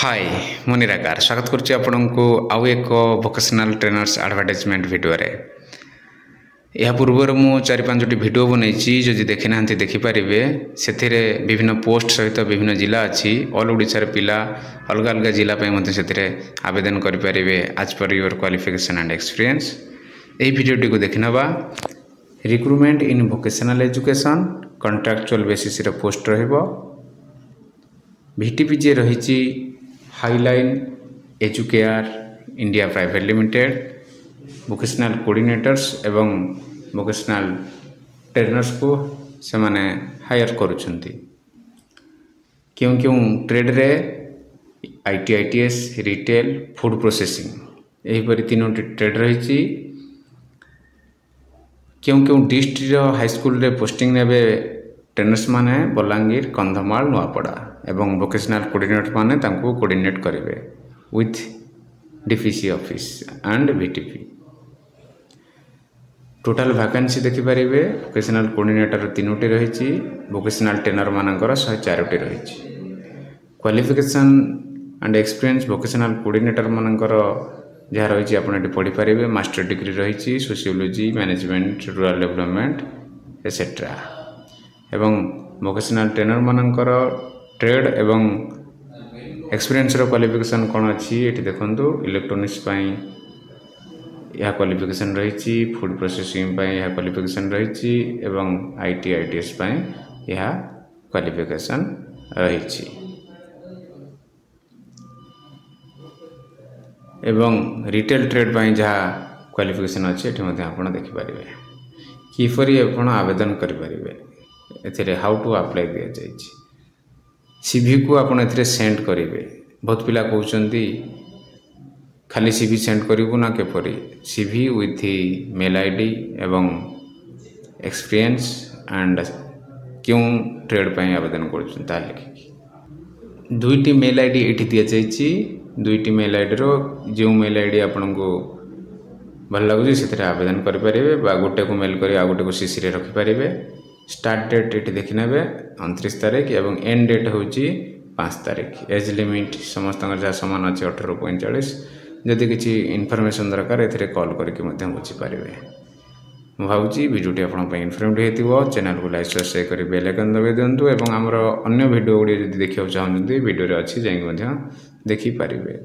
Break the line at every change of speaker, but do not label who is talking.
हाय मु निराकार स्वागत करुच्ची आपको आउ एक वोकेशनल ट्रेनर्स एडवर्टाइजमेंट वीडियो रे। यह पूर्वर मु 4-5टी वीडियो बनई जदि देखी ना देखिपारे से विभिन्न पोस्ट सहित विभिन्न जिला अच्छी ऑल ओडिशा पिला अलग अलग जिला से आवेदन करें आज per your qualification and experience. यही वीडियोटी को देखि नबा। रिक्रुटमेंट इन वोकेशनल एजुकेशन कॉन्ट्रैक्चुअल बेसिस रे पोस्ट रहिबो। VTPG रही highline educare India private limited vocational coordinators एवं वोकेशनल ट्रेनर्स को से माने हायर करुछंती। क्यों क्यों ट्रेड रे ITITS रिटेल फूड प्रोसेसिंग यहीपरि 3टी ट्रेड रही। क्यों क्यों डिस्ट्रिक्ट हाई स्कूल रे पोस्टिंग नेबे ट्रेनर्स माने बलांगीर कंधमाल नुआपड़ा एवं वोकेशनल कोऑर्डिनेटर माने तांको कोऑर्डिनेट करेंगे with DPC office and VTP। Total vacancy देखिपारे वोकेशनल कोऑर्डिनेटर 3टी रही। वोकेशनल ट्रेनर मानकर 104टी रही। Qualification and experience vocational coordinator मानकर जहाँ रही आपड़ी पढ़ी पारे मास्टर डिग्री रही sociology management rural development etcetera एवं वोकेशनल ट्रेनर मानकर ट्रेड एवं एक्सपीरियंस क्वालिफिकेशन कौन अच्छी ये देखो। इलेक्ट्रोनिक्स यह क्वालिफिकेशन रही। फूड प्रोसेसिंग यह क्वालिफिकेशन रही एवं ITITS यह क्वालिफिकेशन रही। एवं रिटेल ट्रेड जहाँ क्वालिफिकेशन अच्छी ये आप देखिपारे किपरि आप आवेदन करें। हाउ टू अप्लाई दि जाए CV को आप सेंड करेंगे। बहुत पिला कहते खाली CV सेंड करूँ ना केपरि CV विथ मेल ID एवं एक्सपीरियंस एंड क्यों ट्रेड पर आवेदन कर लिखिकी 2टी मेल ID ये दि जाए। 2टी मेल ID रो जो मेल ID आपन को भल लगुच से आवेदन करेंगे। गोटे को मेल कर गोटे को CC रे रखिपारे। स्टार्ट डेट ये देखने 29 तारीख एवं एंड डेट हूँ 5 तारीख। एज लिमिट समस्त जहाँ सामान अच्छे 18-45। जदि किसी इनफॉरमेशन दरकार ए कॉल करके बुझीपारे। मुझे भावी वीडियोटी आप इनफॉर्मेटिव हो। चैनल को लाइक सब्सक्राइब कर बेल आइकन दबाई दिंतु और आमर अन्य वीडियो गुड़ी देखा चाहते वीडियो अच्छी जाकि देखिपारे।